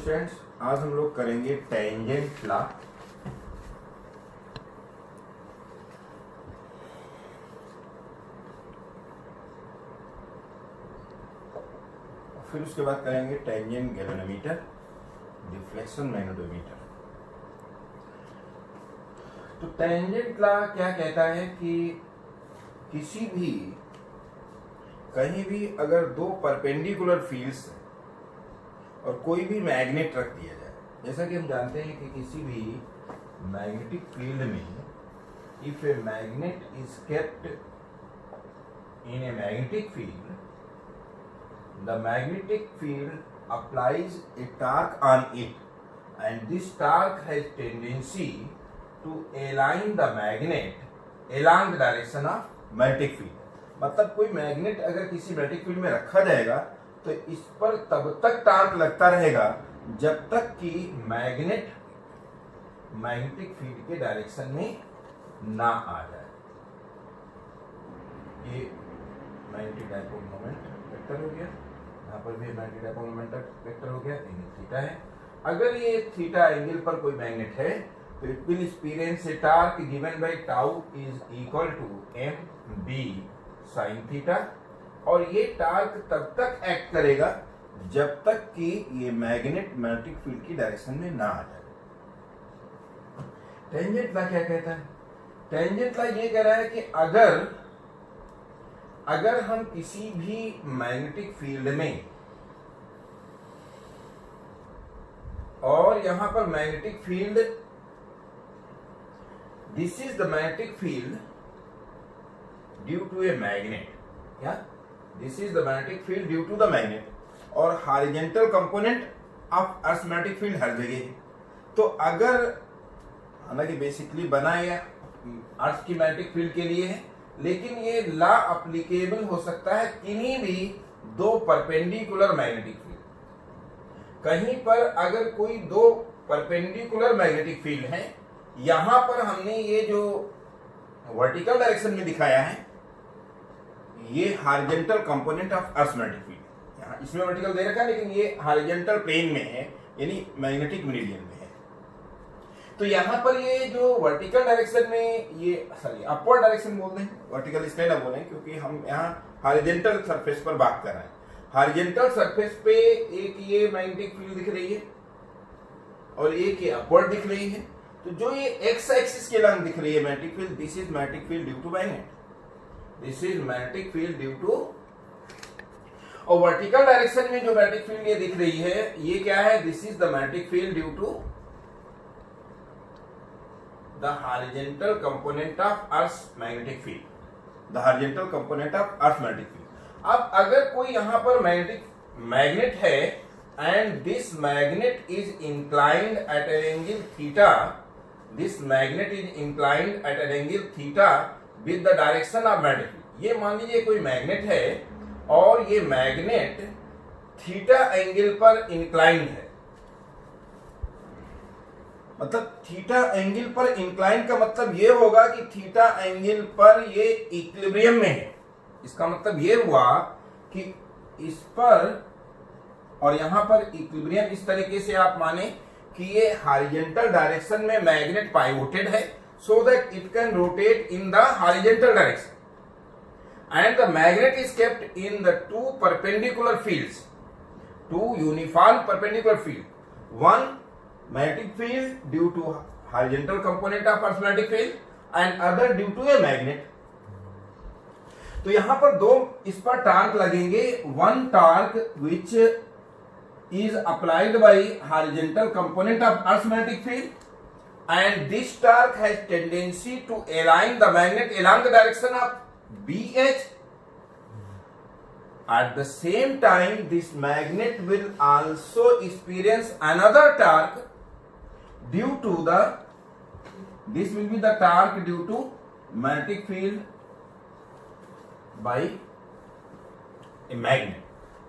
Students, आज हम लोग करेंगे टेंजेंट लॉ। फिर उसके बाद करेंगे टेंजेंट गैल्वेनोमीटर, डिफ्लेक्शन मैग्नेटोमीटर। तो टेंजेंट लॉ क्या कहता है कि किसी भी कहीं भी अगर दो परपेंडिकुलर फील्ड्स और कोई भी मैग्नेट रख दिया जाए, जैसा कि हम जानते हैं कि किसी भी मैग्नेटिक फील्ड में if a magnet is kept in a magnetic field, the magnetic field applies a torque on it and this torque has tendency to align the magnet along the direction of magnetic field. मतलब कोई magnet अगर किसी magnetic field में रखा जाएगा तो इस पर तब तक टार्क लगता रहेगा जब तक कि मैग्नेट मैग्नेटिक फील्ड के डायरेक्शन में ना आ जाए। ये मैग्नेटिक डायपोल मोमेंट वेक्टर हो गया, यहाँ पर भी मैग्नेटिक डायपोल मोमेंट वेक्टर हो गया, एंगल थीटा है। अगर ये थीटा एंगल पर कोई मैग्नेट है तो it will experience a torque given by tau is equal to M B sine theta, और ये टार्क तब तक एक्ट करेगा जब तक कि ये मैग्नेट मैग्नेटिक फील्ड की डायरेक्शन में ना आ जाए। टेंजेंट लॉ क्या कहता है? टेंजेंट लॉ ये कह रहा है कि अगर हम किसी भी मैग्नेटिक फील्ड में और यहां पर magnetic field, this is the magnetic field due to a magnet, क्या this is the magnetic field due to the magnet, और horizontal component of earth magnetic field हर जगह है। तो अगर हालांकि बेसिकली बनाया अर्थ की मैग्नेटिक फील्ड के लिए है, लेकिन ये लॉ अप्लीकेबल हो सकता है किन्हीं भी दो परपेंडिकुलर मैग्नेटिक फील्ड। कहीं पर अगर कोई दो परपेंडिकुलर मैग्नेटिक फील्ड है, यहां पर हमने ये जो वर्टिकल डायरेक्शन में दिखाया है ये horizontal component of earth magnetic field, यहाँ इसमें वर्टिकल दे रखा है लेकिन ये हॉरिजॉन्टल प्लेन में है, यानी मैग्नेटिक मेरिडियन में है। तो यहाँ पर ये जो वर्टिकल डायरेक्शन में ये अपवर्ड डायरेक्शन बोल दें, वर्टिकल इसलिए ना बोलें क्योंकि हम यहाँ हॉरिजॉन्टल सरफेस पर बात कर रहे हैं। हॉरिजॉन्टल सरफेस पे एक ये मैग्नेटिक फील्ड दिख रही है और एक ये अपवर्ड दिख रही है। तो जो ये एक्स एक्सिस के लंग दिख रही है magnetic field, this is magnetic field due to magnet, this is magnetic field due to. और वर्टिकल डायरेक्शन में जो मैग्नेटिक फील्ड ये दिख रही है ये क्या है? This is the magnetic field due to the horizontal component of earth magnetic field, the horizontal component of earth magnetic field. अब अगर कोई यहां पर मैग्नेट है and this magnet is inclined at an angle theta, this magnet is inclined at an angle theta with the direction of magnetic field. ये मान लीजिए कोई मैग्नेट है और ये मैग्नेट थीटा एंगल पर इंक्लाइंड है, मतलब थीटा एंगल पर इंक्लाइंड का मतलब ये होगा कि थीटा एंगल पर ये इक्विलिब्रियम में है। इसका मतलब ये हुआ कि इस पर और यहां पर इक्विलिब्रियम, इस तरीके से आप माने कि ये हॉरिजॉन्टल डायरेक्शन में मैग्नेट पाइवोटेड है so that it can rotate in the horizontal direction and the magnet is kept in the two perpendicular fields, two uniform perpendicular field, one magnetic field due to horizontal component of Earth's magnetic field and other due to a magnet. तो यहां पर दो इस पर torque लगेंगे, one torque which is applied by horizontal component of Earth's magnetic field and this torque has tendency to align the magnet along the direction of BH. At the same time, this magnet will also experience another torque due to this will be the torque due to magnetic field by a magnet,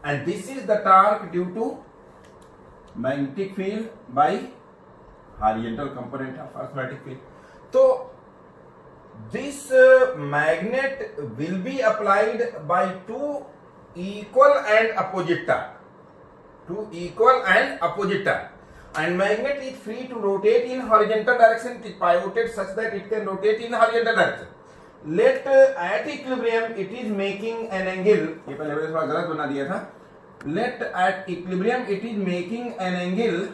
and this is the torque due to magnetic field by horizontal component of Earth's magnetic field. So this magnet will be applied by two equal and opposite torque. to equal and opposite turn. And magnet is free to rotate in horizontal direction. It is pivoted such that it can rotate in horizontal direction. Let at equilibrium it is making an angle. ये पहले मैंने थोड़ा गलत बना दिया था. Let at equilibrium it is making an angle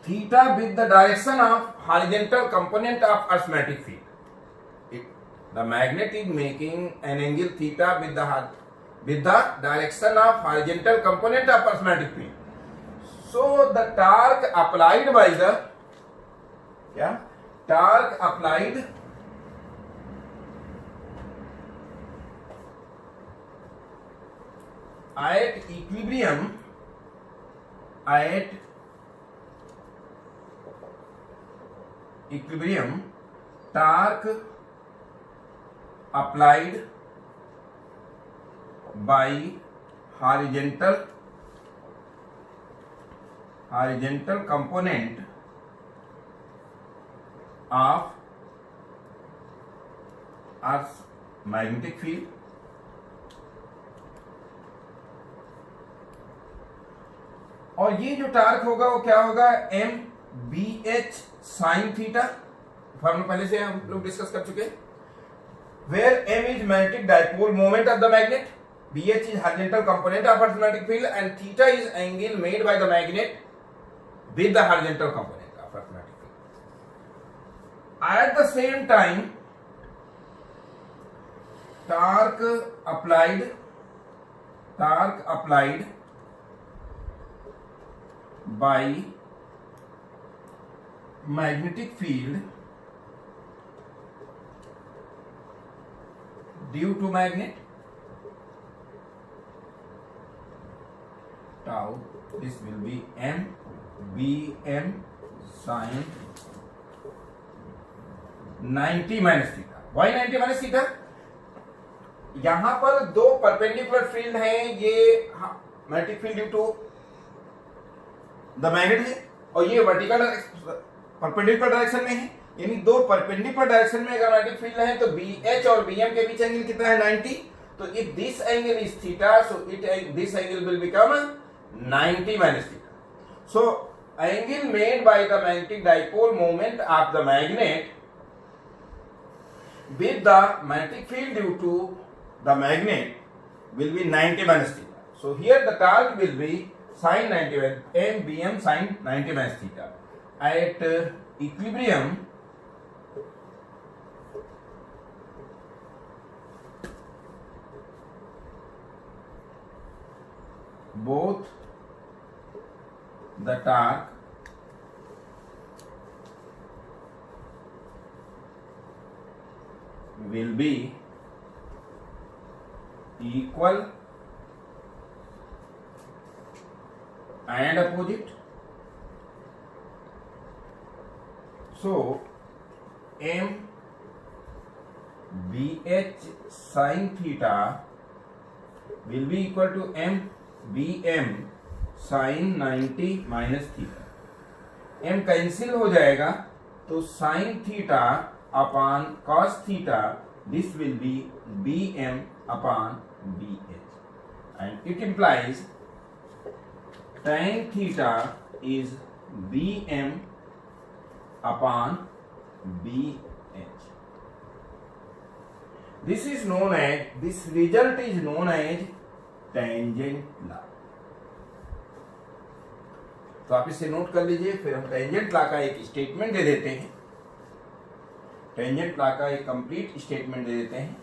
theta with the direction of horizontal component of Earth's magnetic field. The magnet is making an angle theta with the direction of horizontal component of Earth's magnetic field. So the torque applied by the torque applied at equilibrium torque applied by horizontal component of Earth's magnetic field और ये जो torque होगा वो क्या होगा, M B H sine theta. Formula पहले से हम लोग डिस्कस कर चुके हैं. Where M is magnetic dipole moment of the magnet, B H is horizontal component of earth magnetic field and theta is angle made by the magnet with the horizontal component of earth magnetic field. At the same time torque applied by magnetic field due to magnet tau, this will be m bm sin 90 minus theta. Why 90 minus theta? यहां पर दो perpendicular field हैं, ये magnetic field due to the magnet है और ये vertical perpendicular direction में है. यानी दो परपेंडिकुलर डायरेक्शन में अगर मैग्नेटिक फील्ड है तो बी एच और बी एम के बीच एंगल कितना है, 90. तो if this angle is theta so this angle will become 90 minus theta. So angle made by the magnetic dipole moment of the magnet with the magnetic field due to the magnet will be 90 minus theta. So here the torque will be sin 90 m bm sin 90 minus theta. At equilibrium both the torque will be equal and opposite. So m bh sin theta will be equal to m bm sin 90 minus theta. m cancel हो जाएगा तो sin theta upon cos theta, this will be bm upon bh, and it implies tan theta is bm upon bh. This result is known as tangent law. तो आप इसे note कर लीजिए. फिर हम टेंजेंट लॉ का एक स्टेटमेंट दे देते हैं. टेंजेंट लॉ का एक कंप्लीट स्टेटमेंट दे देते हैं.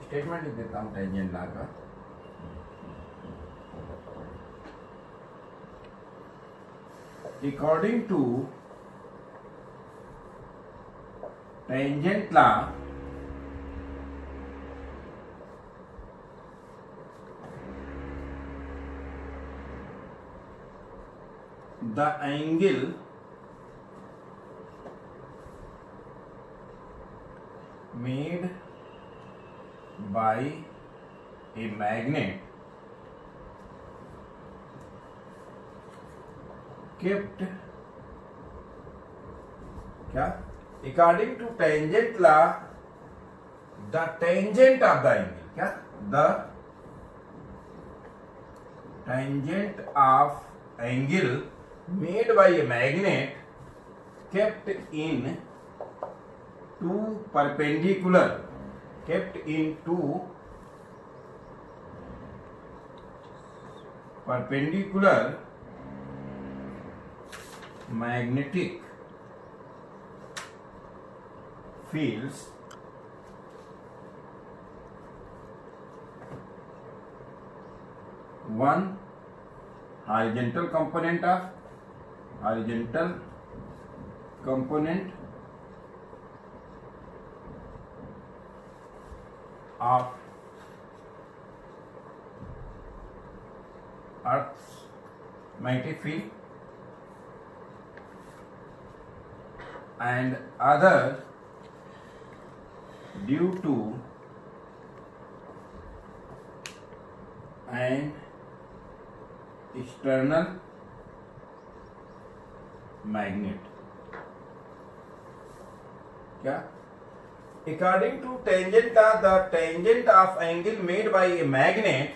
स्टेटमेंट लिख देता हूं टेंजेंट लॉ का. According to tangent law the angle made by a magnet kept क्या according to tangent law the tangent of the angle क्या the tangent of angle made by a magnet kept in two perpendicular magnetic fields one horizontal component of Earth's magnetic field and other due to an external magnet क्या according to tangent the tangent of angle made by a magnet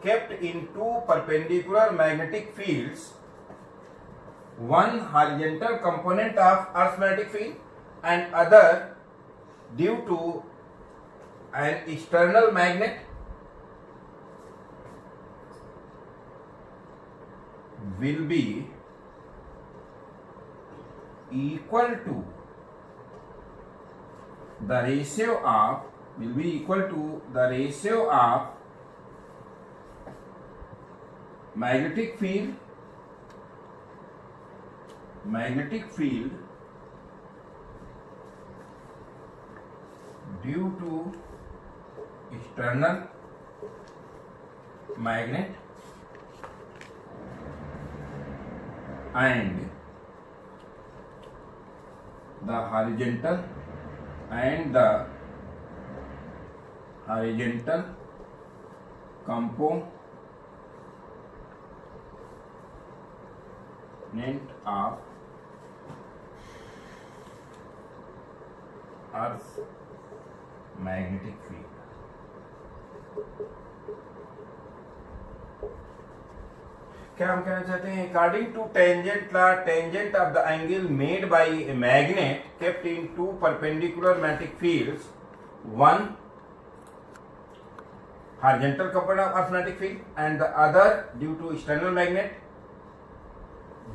kept in two perpendicular magnetic fields one horizontal component of Earth's magnetic field and other due to an external magnet will be equal to the ratio of magnetic field due to external magnet and the horizontal component of Earth's magnetic field क्या हम कहना चाहते हैं according to tangent law tangent of the angle made by a magnet kept in two perpendicular magnetic fields one horizontal component of Earth's magnetic field and the other due to external magnet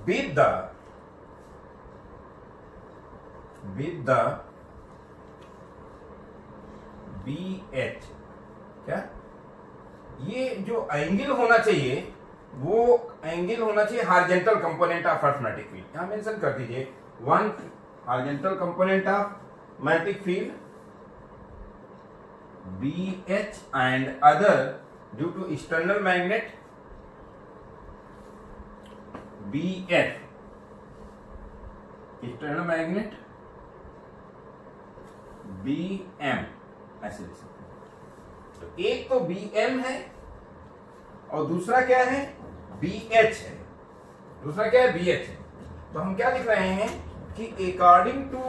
with the BH क्या ये जो angle होना चाहिए वो angle होना चाहिए horizontal component of earth magnetic field यहां mention कर दीजिए one horizontal component of magnetic field BH and other due to external magnet BF external magnet BM ऐसे लिख सकते हैं तो एक तो BM है और दूसरा क्या है BH है दूसरा क्या है BH है तो हम क्या लिख रहे हैं कि according to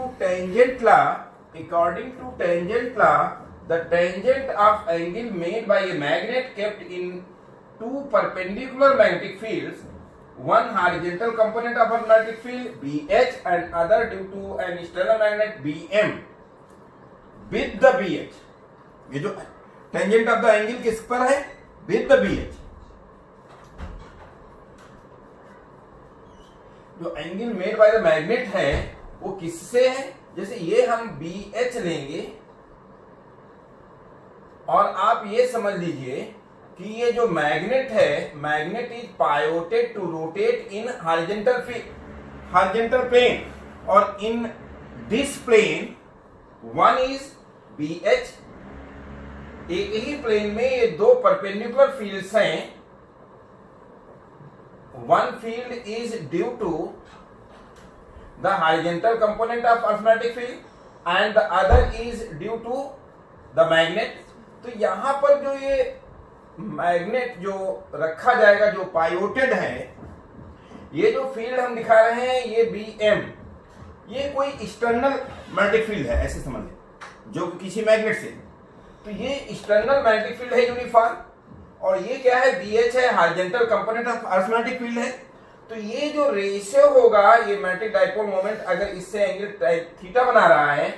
tangent law the tangent of angle made by a magnet kept in two perpendicular magnetic fields one horizontal component of a magnetic field BH and other due to an external magnet BM with the BH ये जो tangent of the angle किस पर है with the BH जो angle made by the magnet है वो किससे है जैसे ये हम BH लेंगे और आप ये समझ लीजिए कि ये जो मैग्नेट है magnet is pivoted to rotate in horizontal plane और in this plane one is BH एक ही प्लेन में ये दो परपेंडिकुलर फील्ड्स हैं one field is due to the horizontal component of Earth's magnetic field and the other is due to the magnet. तो यहाँ पर जो ये मैग्नेट जो रखा जाएगा, जो पायोटेड है, ये जो फील्ड हम दिखा रहे हैं ये BM, ये कोई एक्सटर्नल मैग्नेटिक फील्ड है, ऐसे समझ लें, जो किसी मैग्नेट से, तो ये एक्सटर्नल मैग्नेटिक फील्ड है यूनिफॉर्म, और ये क्या है, BH है, horizontal component of earth magnetic field है। तो ये जो रेशियो होगा, ये मैग्नेटिक डाइपोल मोमेंट अगर इससे एंगल थीटा बना रहा है,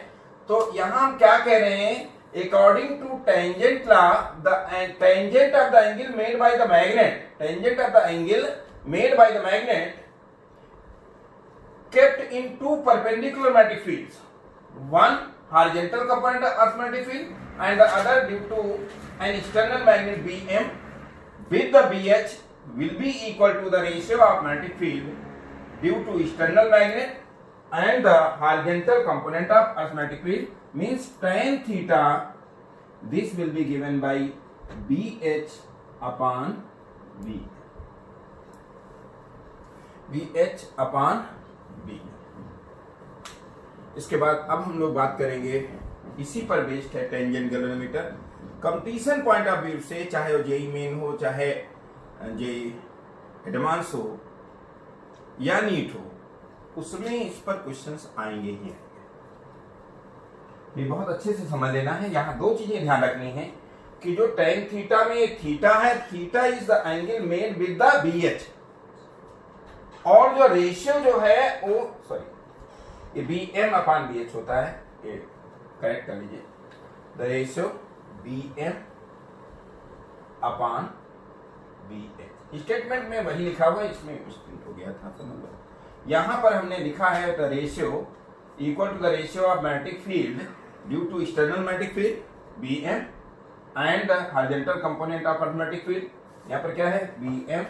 तो यहां हम क्या कह रहे हैं, according to tangent law, the tangent of the angle made by the magnet, tangent of the angle made by the magnet kept in two perpendicular magnetic fields, one horizontal component of earth magnetic field and the other due to an external magnet BM with the BH will be equal to the ratio of magnetic field due to external magnet and the horizontal component of earth magnetic field, means tan theta, this will be given by BH upon B, BH upon B। इसके बाद अब हम लोग बात करेंगे, इसी पर based है tangent galvanometer. Competition point of view से, चाहे वो जेई मेन हो, चाहे जेई एडवांस हो या नीट हो, उसमें इस पर क्वेश्चंस आएंगे ही। ये बहुत अच्छे से समझ लेना है। यहाँ दो चीजें ध्यान रखनी है कि जो tan थीटा में एक थीटा है, theta is the angle made with the BH, और जो रेशियो जो है वो सॉरी ये BM अपॉन BH होता है, ये करेक्ट कर लीजिए, the ratio BM upon BH। Statement में वही लिखा हुआ है, इसमें मिस्टेक हो गया था, समझ लो। यहां पर हमने लिखा है the ratio equal to the ratio of magnetic field due to external magnetic field BM and the horizontal component of magnetic field. यहाँ पर क्या है, BM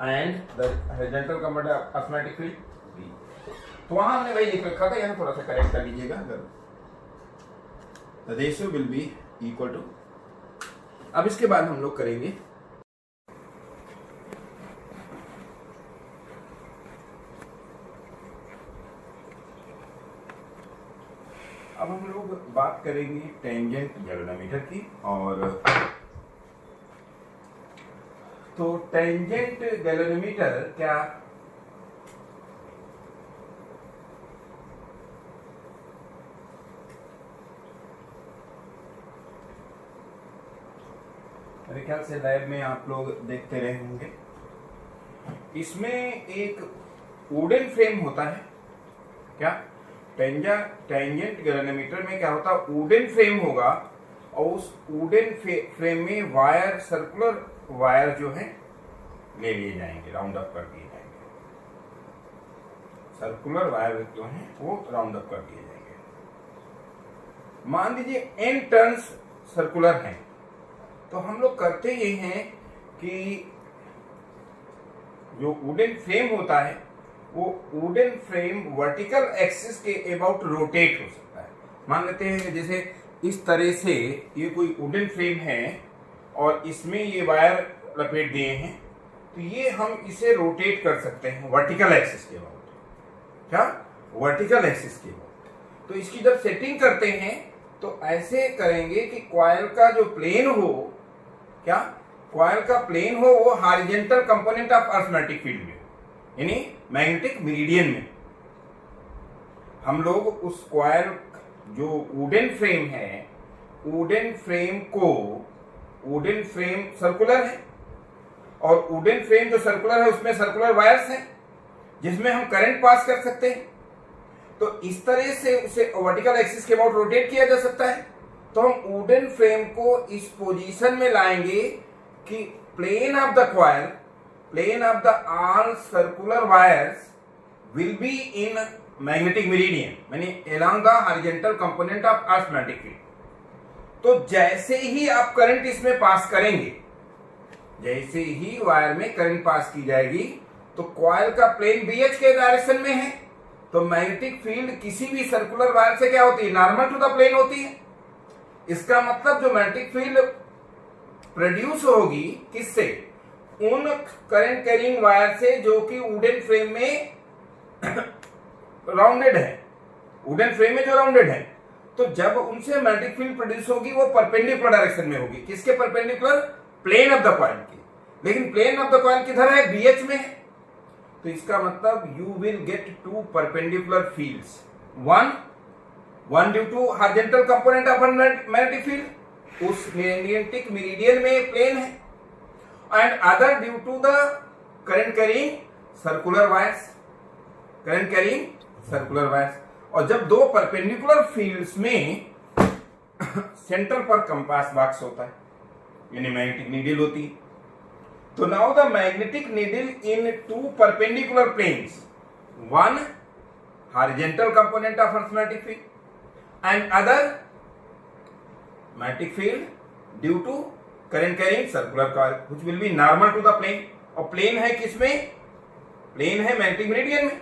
and the horizontal component of magnetic field B। तो वहां हमने वही लिख रखा था, यहाँ थोड़ा सा करेक्ट कर लीजिएगा। The ratio will be equal to, अब इसके बाद हम लोग करेंगे अब हम लोग बात करेंगे टेंजेंट गैल्वेनोमीटर की। और तो टेंजेंट गैल्वेनोमीटर क्या, मेरे ख्याल से लैब में आप लोग देखते रहे होंगे, इसमें एक वुडन फ्रेम होता है। क्या टेंजेंट गैल्वेनोमीटर में क्या होता है, वुडन फ्रेम होगा, और उस वुडन फ्रेम में वायर, सर्कुलर वायर जो है ले लिए जाएंगे, राउंड अप कर दिए जाएंगे, सर्कुलर वायर जो है वो राउंड अप कर दिए जाएंगे। मान लीजिए n टर्न्स सर्कुलर हैं, तो हम लोग करते ये हैं कि जो वुडन फ्रेम होता है, वो वुडन फ्रेम वर्टिकल एक्सिस के अबाउट रोटेट हो सकता है। मान लेते हैं जैसे इस तरह से ये कोई वुडन फ्रेम है और इसमें ये वायर लपेट दिए हैं, तो ये हम इसे रोटेट कर सकते हैं वर्टिकल एक्सिस के अबाउट। क्या, वर्टिकल एक्सिस के अबाउट। तो इसकी जब सेटिंग करते हैं तो ऐसे करेंगे कि कॉइल का जो प्लेन हो, क्या कॉइल का प्लेन हो, वो horizontal component of earth magnetic field में, यानी मैग्नेटिक मेरिडियन में। हम लोग उस कॉइल जो वुडन फ्रेम है, वुडन फ्रेम को, वुडन फ्रेम सर्कुलर है, और वुडन फ्रेम जो सर्कुलर है उसमें सर्कुलर वायर्स हैं जिसमें हम करंट पास कर सकते हैं। तो इस तरह से उसे वर्टिकल एक्सिस के अबाउट रोटेट किया जा सकता है। तो हम वुडन फ्रेम को इस पोजीशन में लाएंगे कि plane of the coil, plane of the all circular wires will be in magnetic meridian, यानी along the horizontal component of earth magnetic field. तो जैसे ही आप करंट इसमें पास करेंगे, जैसे ही वायर में करंट पास की जाएगी, तो कॉइल का प्लेन BH के डायरेक्शन में है, तो मैग्नेटिक फील्ड किसी भी सर्कुलर वायर से क्या होती है, नॉर्मल टू द प्लेन होती है। इसका मतलब जो मैग्नेटिक फील्ड प्रोड्यूस होगी किससे, उन करंट कैरिंग वायर से जो कि वुडन फ्रेम में राउंडेड है, वुडन फ्रेम में जो राउंडेड है, तो जब उनसे मैग्नेटिक फील्ड प्रोड्यूस होगी वो परपेंडिकुलर डायरेक्शन में होगी। किसके perpendicular? Plane of the coil के। लेकिन प्लेन ऑफ द कॉइल किधर है? बीएच में है। तो इसका मतलब you will get two perpendicular fields, one due to horizontal component of magnetic field, उस मैग्नेटिक मेरिडियन में प्लेन है, and other due to the current carrying circular wires, current carrying circular wires. और जब दो परपेंडिकुलर फील्ड्स में center पर compass box होता है, यानी मैग्नेटिक नीडल होती है, तो now the magnetic needle in two perpendicular planes, one horizontal component of earth magnetic field and other magnetic field due to current carrying circular coil which will be normal to the plane। और plane है किसमें? Plane है magnetic meridian में।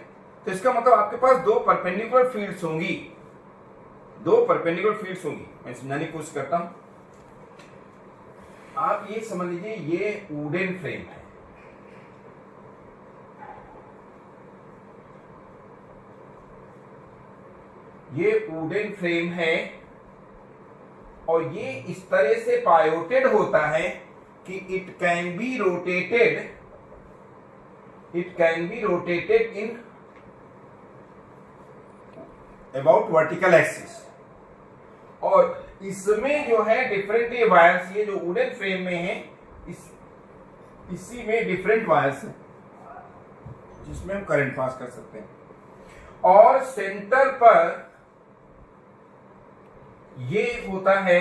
तो इसका मतलब आपके पास दो परपेंडिकुलर फील्ड्स होंगी, दो परपेंडिकुलर फील्ड्स होंगी। मैं समझाने की कोशिश करता हूं। आप ये समझ लीजिए ये वुडन फ्रेम है, ये वुडन फ्रेम है और ये इस तरह से पायोटेड होता है कि it can be rotated in about vertical axis. और इसमें जो है डिफरेंट ये वायर्स, ये जो वुडन फ्रेम में है, इसी में डिफरेंट वायर्स हैं जिसमें हम करंट पास कर सकते हैं। और सेंटर पर ये होता है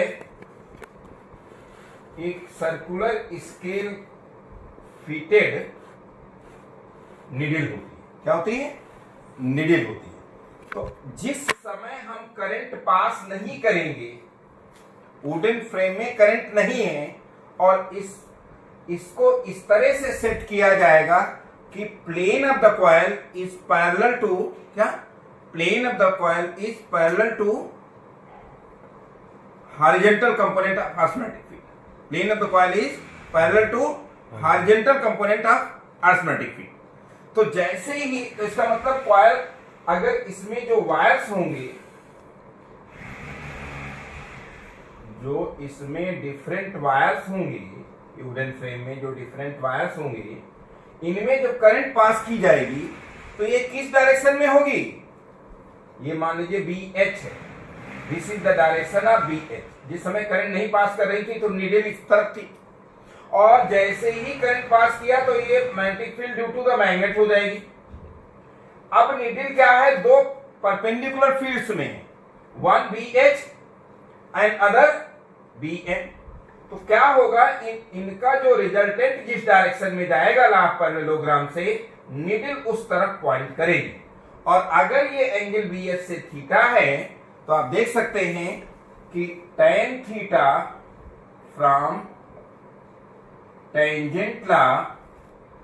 एक सर्कुलर स्केल फिटेड निडल होती है। क्या होती है? निडल होती है। तो जिस समय हम करंट पास नहीं करेंगे, वुडन फ्रेम में करंट नहीं है, और इसको इस तरह से सेट किया जाएगा कि plane of the coil is parallel to, क्या? Plane of the coil is parallel to horizontal component of Earth's magnetic field. Plane of the coil is parallel to horizontal component of Earth's magnetic field. तो जैसे ही, तो इसका मतलब coil, अगर इसमें जो wires होंगे, जो इसमें डिफरेंट वायर्स होंगे, वुडन फ्रेम में जो डिफरेंट वायर्स होंगे, इनमें जब करंट पास की जाएगी तो ये किस डायरेक्शन में होगी? ये मान लीजिए BH है, this is the direction of BH। जिस समय करंट नहीं पास कर रही थी तो नीडल इस तरफ थी, और जैसे ही करंट पास किया तो ये magnetic field due to the magnet हो जाएगी। अब नीडल क्या है? दो परपेंडिकुलर फील्ड्स में, one BH and other BM। तो क्या होगा? इनका जो रिजल्टेंट जिस डायरेक्शन में जाएगा लाभ पैरेललोग्राम से, नीडल उस तरफ पॉइंट करेगी। और अगर ये एंगल BH से थीटा है तो आप देख सकते हैं कि tan theta from tangent law,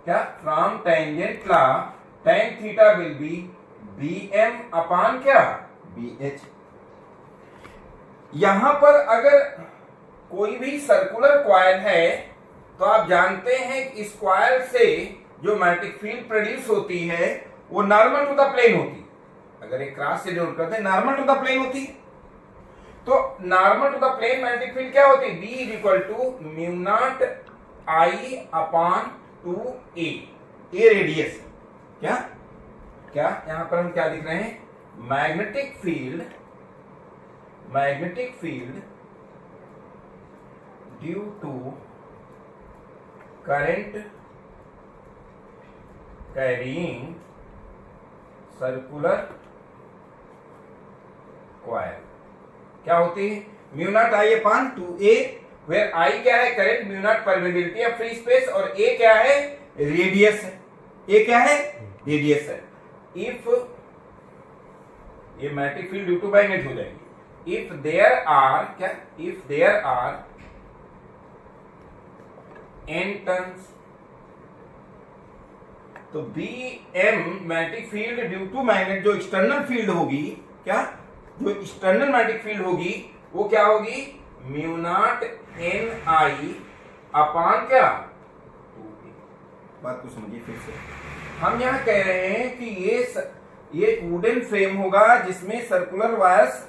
क्या? From tangent law tan theta will be BM upon क्या? BH। यहां पर अगर कोई भी सर्कुलर कॉइल है तो आप जानते हैं कि इस कॉइल से जो मैग्नेटिक फील्ड प्रोड्यूस होती है वो नॉर्मल टू द प्लेन होती है। अगर एक क्रॉस से जोड़ करते हैं, नॉर्मल टू द प्लेन होती है। तो normal to the plane magnetic field क्या होती है? B is equal to mu naught I upon 2A। A radius, क्या क्या यहां पर हम क्या लिख रहे हैं? Magnetic field due to current carrying circular coil क्या होती है? Mu naught I upon 2A, where I क्या है? Current, mu naught permeability of free space, और A क्या है? रेडियस है। A क्या है? रेडियस है। इफ ये magnetic field due to magnet हो जाएगी। इफ देयर आर, क्या? If there are n turns, तो BM magnetic field due to magnet, जो एक्सटर्नल फील्ड होगी, क्या? जो एक्सटर्नल मैग्नेटिक फील्ड होगी वो क्या होगी? म्यू नॉट NI अपॉन क्या? 2A। बात को समझिए फिर से। हम यहाँ कह रहे हैं कि ये वुडन फ्रेम होगा जिसमें सर्कुलर वायर्स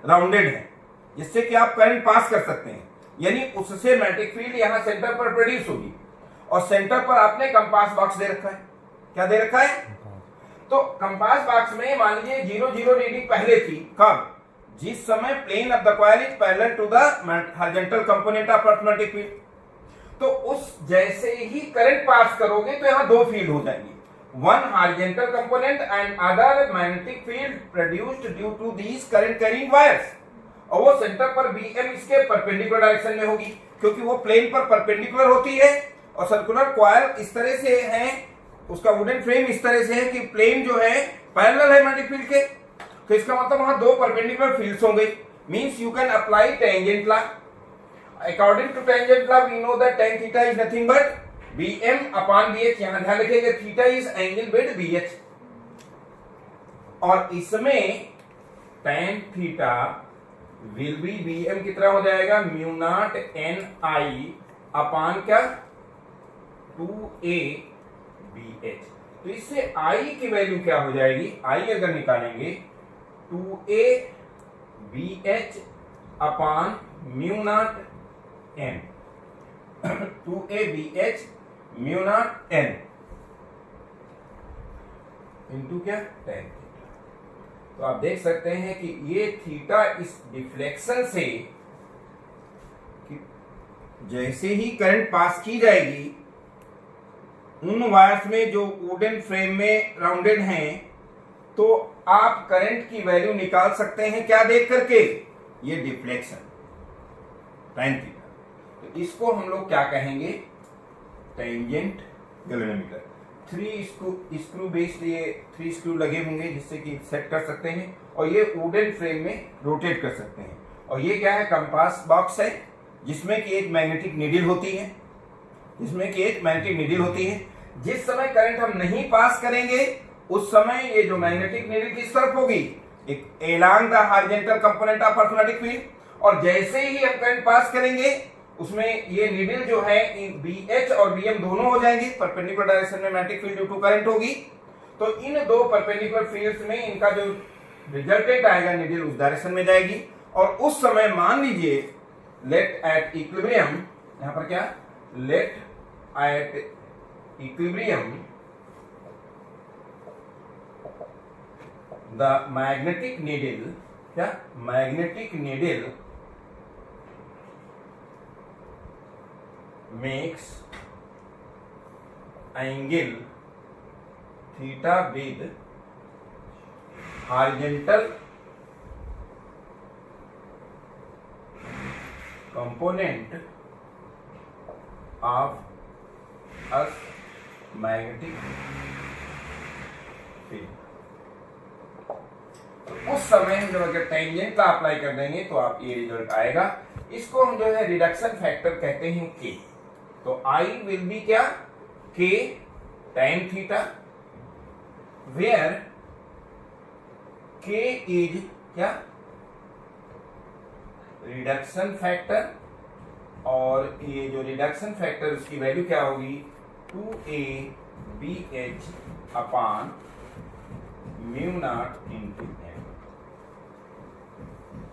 राउंडेड है, जिससे कि आप करंट पास कर सकते हैं, यानी उससे मैग्नेटिक फील्ड यहाँ सेंटर पर प्रोड्यूस होगी। और सेंटर पर आपने कंपास बॉक्स दे रखा है। क्या दे रखा है? तो कंपास बॉक्स में मान लीजिए 0 रीडिंग पहले थी। कब? जिस समय plane of the coil is parallel to the horizontal component of magnetic field. तो उस जैसे ही करंट पास करोगे तो यहाँ दो फील्ड हो जाएंगे, one horizontal component and other magnetic field produced due to these current carrying wires. और वो सेंटर पर BM इसके परपेंडिकुलर डायरेक्शन में होगी, क्योंकि वो प्लेन पर परपेंडिकुलर होती है। और सर्कुलर कॉइल इस तरह से है, उसका वुडन फ्रेम इस तरह से है कि प्लेन जो है पैरेलल है मैग्नेटिक फील्ड के। तो इसका मतलब वहां दो परपेंडिकुलर फील्ड्स होंगे। Means you can apply tangent law. According to tangent law we know that tan theta is nothing but BM upon BH। यहां ध्यान रखिएगा theta is angle with BH। और इसमें tan theta will be BM कितना हो जाएगा? Mu naught NI upon क्या? 2a BH। तो इससे I की वैल्यू क्या हो जाएगी? I अगर निकालेंगे 2a BH upon mu naught N 2a BH mu naught N into क्या? tan theta. तो आप देख सकते हैं कि ये थीटा इस डिफ्लेक्शन से कि जैसे ही करंट पास की जाएगी उन वायर्स में जो वुडन फ्रेम में राउंडेड हैं, तो आप करंट की वैल्यू निकाल सकते हैं क्या देख करके? ये डिफ्लेक्शन tan थीटा। तो इसको हम लोग क्या कहेंगे? Tangent galvanometer. 3 स्क्रू बेस्ड ये 3 स्क्रू लगे होंगे जिससे कि सेट कर सकते हैं, और ये वुडन फ्रेम में रोटेट कर सकते हैं। और ये क्या है? कंपास बॉक्स है जिसमें कि एक मैग्नेटिक नीडल होती है, जिस समय करंट हम नहीं पास करेंगे उस समय ये जो मैग्नेटिक नीडल किस तरफ होगी? एक along the horizontal component of magnetic field. और जैसे ही हम करंट पास करेंगे उसमें ये नीडल जो है BH और BM दोनों हो जाएंगे परपेंडिकुलर डायरेक्शन में magnetic field due to current होगी। तो इन दो परपेंडिकुलर फील्ड्स में इनका जो रिजल्टेंट आएगा नीडल उस डायरेक्शन में जाएगी। और उस समय मान लीजिए लेट एट इक्विलिब्रियम, यहां पर क्या? Let at equilibrium the magnetic needle, क्या? Magnetic needle makes angle theta with horizontal component of earth magnetic field। उस समय हम जब अगर टेंजेंट का अप्लाई कर देंगे तो आप ये रिजल्ट आएगा। इसको हम जो है रिडक्शन फैक्टर कहते हैं K। तो I विल बी क्या? K tan theta, where K is क्या? Reduction factor. और ये जो रिडक्शन फैक्टर उसकी वैल्यू क्या होगी? 2a BH upon mu naught into